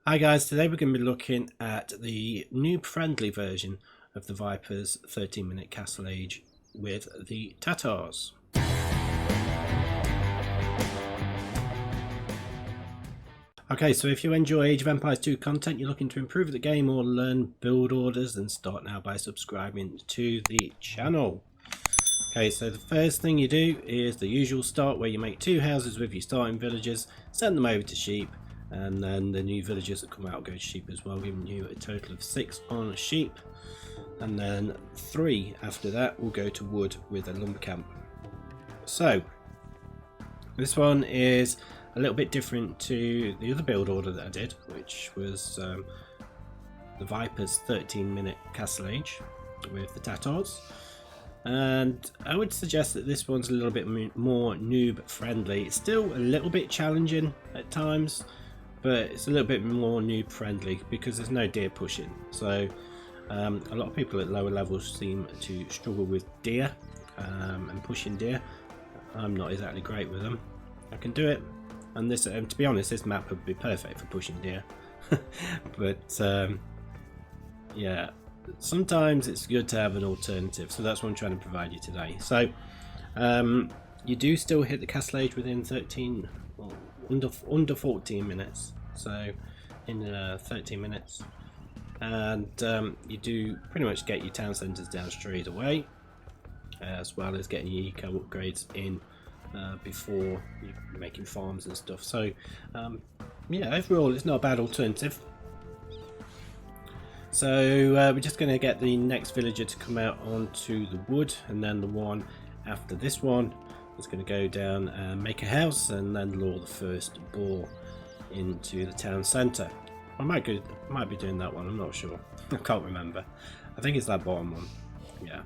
Hi guys, today we're going to be looking at the noob friendly version of the Viper's 13-minute Castle Age with the Tatars. Okay, so if you enjoy Age of Empires 2 content, you're looking to improve the game or learn build orders, then start now by subscribing to the channel. Okay, so the first thing you do is the usual start where you make 2 houses with your starting villagers, send them over to sheep, and then the new villagers that come out go to sheep as well, giving you a total of 6 on sheep, and then 3 after that will go to wood with a lumber camp. So this one is a little bit different to the other build order that I did, which was the Viper's 13-minute Castle Age with the Tatars. And I would suggest that this one's a little bit more noob friendly. It's still a little bit challenging at times, but it's a little bit more noob friendly because there's no deer pushing. So a lot of people at lower levels seem to struggle with deer and pushing deer. I'm not exactly great with them. I can do it, and this, to be honest, this map would be perfect for pushing deer. But yeah, sometimes it's good to have an alternative, so that's what I'm trying to provide you today. So you do still hit the Castle Age within 13, well, under 14 minutes, so in 13 minutes, and you do pretty much get your town centres down straight away, as well as getting your eco upgrades in before you're making farms and stuff. So yeah, overall it's not a bad alternative. So we're just going to get the next villager to come out onto the wood, and then the one after this one is going to go down and make a house and then lure the first boar into the town centre. I might be doing that one, I'm not sure. I can't remember. I think it's that bottom one. Yeah.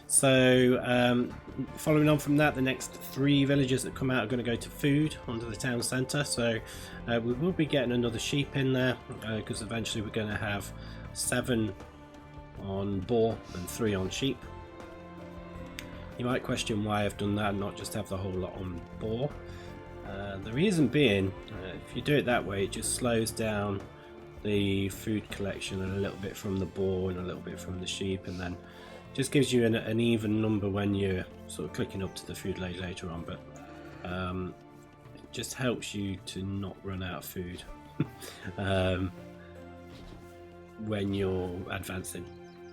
So following on from that, the next 3 villagers that come out are going to go to food onto the town centre. So we will be getting another sheep in there because eventually we're going to have 7 on boar and 3 on sheep. You might question why I've done that and not just have the whole lot on boar. The reason being, if you do it that way, it just slows down the food collection a little bit from the boar and a little bit from the sheep, and then just gives you an even number when you're sort of clicking up to the food later on. But it just helps you to not run out of food when you're advancing.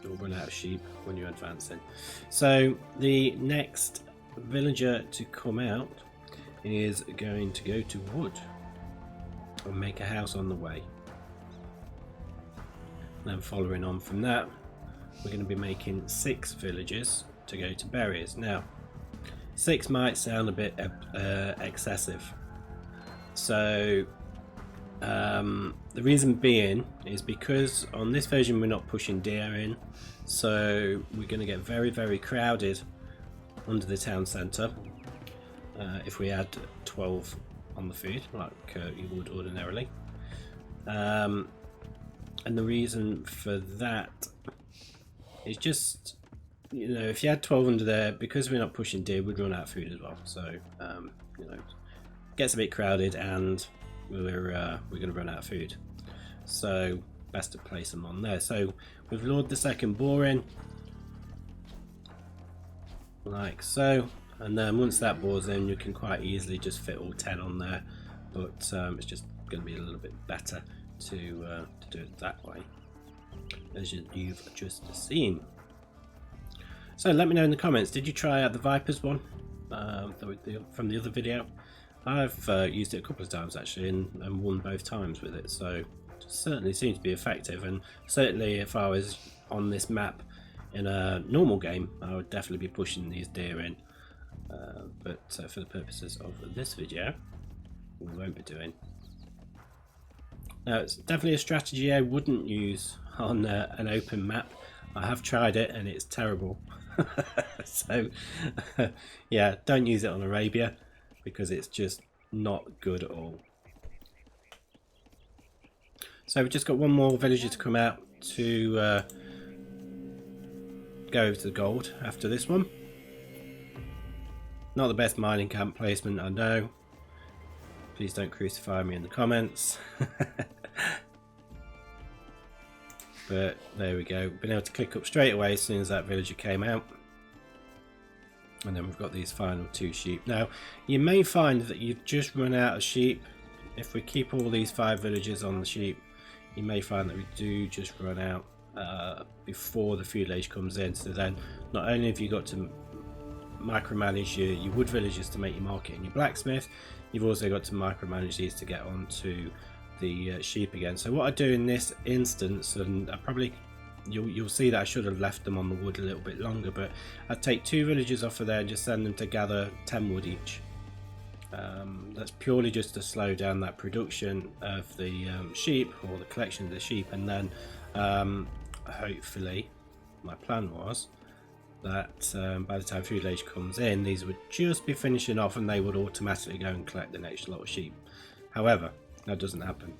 You'll run out of sheep when you're advancing. So the next villager to come out is going to go to wood and make a house on the way. Then following on from that, we're going to be making 6 villagers to go to berries. Now 6 might sound a bit excessive, so the reason being is because on this version we're not pushing deer in, so we're going to get very crowded under the town centre if we add 12 on the food like you would ordinarily. And the reason for that is just, you know, if you had 12 under there, because we're not pushing deer, we'd run out of food as well. So you know, it gets a bit crowded and we're going to run out of food, so best to place them on there. So we've lured the second boar in like so, and then once that boar's in, you can quite easily just fit all 10 on there, but it's just going to be a little bit better to do it that way, as you've just seen. So let me know in the comments, did you try out the Vipers one from the other video? I've used it a couple of times actually, and won both times with it, so it certainly seems to be effective. And certainly if I was on this map in a normal game, I would definitely be pushing these deer in, but for the purposes of this video we won't be doing. Now it's definitely a strategy I wouldn't use on an open map. I have tried it and it's terrible. So yeah, don't use it on Arabia, because it's just not good at all. So we've just got one more villager to come out to go over to the gold after this one. Not the best mining camp placement, I know. Please don't crucify me in the comments. But there we go, been able to click up straight away as soon as that villager came out. And then we've got these final 2 sheep. Now you may find that you've just run out of sheep. If we keep all these 5 villagers on the sheep, you may find that we do just run out before the feudal age comes in. So then not only have you got to micromanage your wood villagers to make your market and your blacksmith, you've also got to micromanage these to get onto the sheep again. So what I do in this instance, and I probably you'll see that I should have left them on the wood a little bit longer, but I'd take 2 villagers off of there and just send them to gather 10 wood each. That's purely just to slow down that production of the sheep, or the collection of the sheep, and then hopefully my plan was that by the time feudal age comes in, these would just be finishing off and they would automatically go and collect the next lot of sheep. However, that doesn't happen.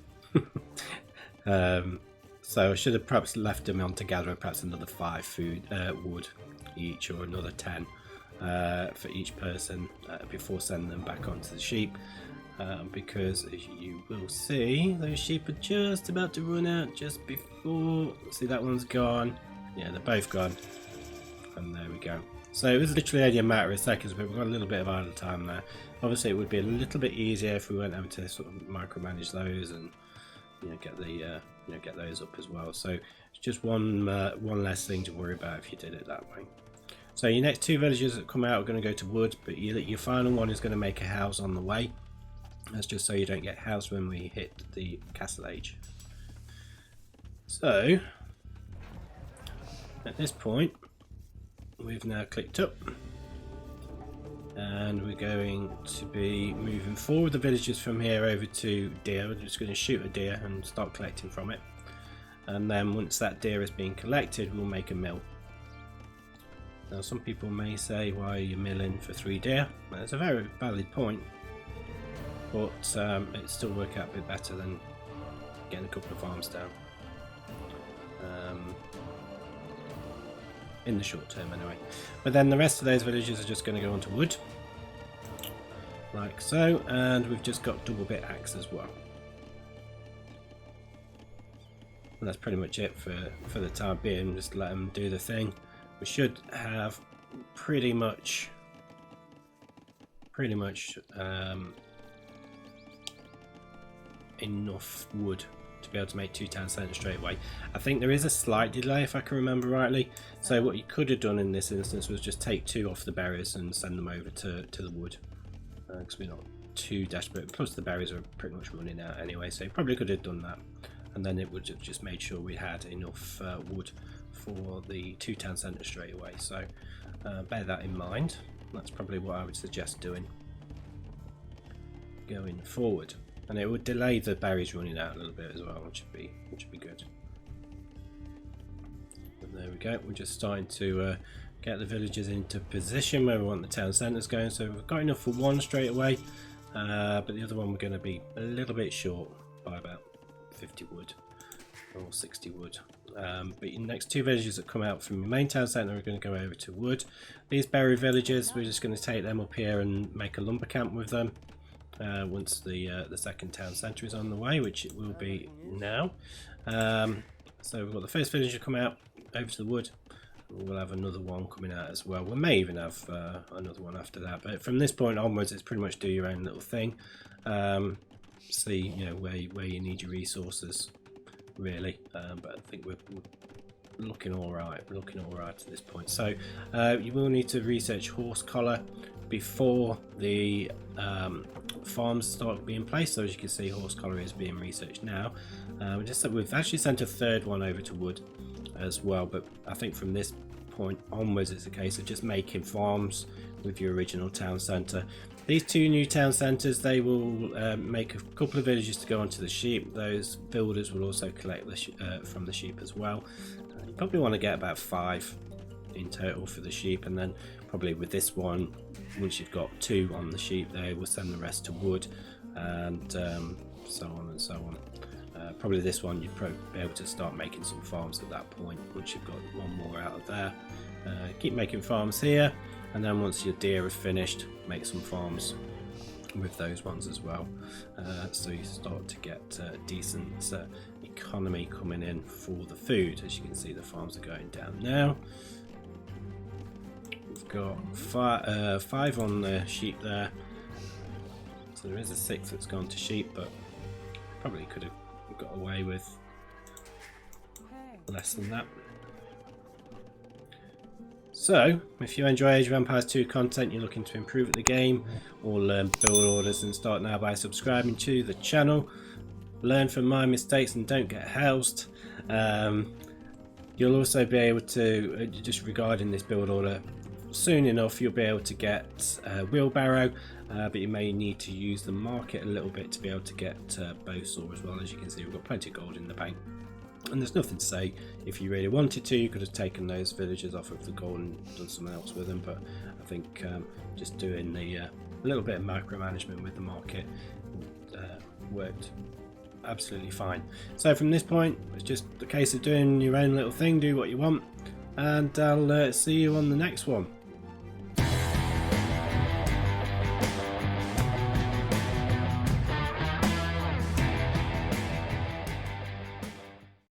So I should have perhaps left them on to gather perhaps another 5 wood each, or another 10 for each person before sending them back onto the sheep, because as you will see, those sheep are just about to run out just before. See, that one's gone. Yeah, they're both gone. And there we go. So it was literally only a matter of seconds, but we've got a little bit of idle time there. Obviously it would be a little bit easier if we weren't having to sort of micromanage those and get those up as well. So it's just one less thing to worry about if you did it that way. So your next 2 villagers that come out are going to go to wood, but your final one is going to make a house on the way. That's just so you don't get house when we hit the castle age. So at this point we've now clicked up, and we're going to be moving forward the villagers from here over to deer. We're just going to shoot a deer and start collecting from it, and then once that deer has been collected, we'll make a mill. Now some people may say, why are you milling for 3 deer? Well, it's a very valid point, but it still work out a bit better than getting a couple of farms down. In the short term anyway. But then the rest of those villages are just going to go onto wood, like so, and we've just got double bit axe as well. And that's pretty much it for the time being. Just let them do the thing. We should have pretty much enough wood to be able to make 2 town centres straight away. I think there is a slight delay if I can remember rightly, so what you could have done in this instance was just take 2 off the berries and send them over to the wood, because we're not too desperate, plus the berries are pretty much running out anyway, so you probably could have done that, and then it would have just made sure we had enough wood for the 2 town centres straight away. So bear that in mind. That's probably what I would suggest doing going forward. And it would delay the berries running out a little bit as well, which would be good. But there we go. We're just starting to get the villagers into position where we want the town centres going. So we've got enough for 1 straight away, but the other one we're going to be a little bit short by about 50 wood or 60 wood. But your next 2 villagers that come out from your main town centre are going to go over to wood. These berry villagers, we're just going to take them up here and make a lumber camp with them. Once the second town centre is on the way, which it will be now. So we've got the first villager come out over to the wood. We'll have another one coming out as well. We may even have another one after that. But from this point onwards, it's pretty much do your own little thing. See, where you need your resources, really. But I think we're looking all right. We're looking all right at this point. So you will need to research horse collar before the farms start being placed. So as you can see, horse collar is being researched now. We've actually sent a 3rd one over to wood as well, but I think from this point onwards it's a case of just making farms with your original town centre. These 2 new town centres, they will make a couple of villages to go onto the sheep. Those builders will also collect from the sheep as well. You probably want to get about 5 in total for the sheep, and then probably with this one, once you've got 2 on the sheep, they will send the rest to wood, and so on and so on. Probably this one you'd probably be able to start making some farms at that point once you've got 1 more out of there. Keep making farms here, and then once your deer are finished, make some farms with those ones as well. So you start to get decent economy coming in for the food. As you can see, the farms are going down now. We've got 5 on the sheep there, so there is a 6th that's gone to sheep, but probably could have got away with less than that. So, if you enjoy Age of Empires 2 content, you're looking to improve at the game or learn build orders, and start now by subscribing to the channel. Learn from my mistakes and don't get housed. You'll also be able to, just regarding this build order, soon enough you'll be able to get a wheelbarrow, but you may need to use the market a little bit to be able to get bowsaw as well. As you can see, we've got plenty of gold in the bank. And there's nothing to say, if you really wanted to, you could have taken those villagers off of the gold and done something else with them, but I think just doing a little bit of micromanagement with the market worked absolutely fine. So from this point, it's just a case of doing your own little thing, do what you want, and I'll see you on the next one.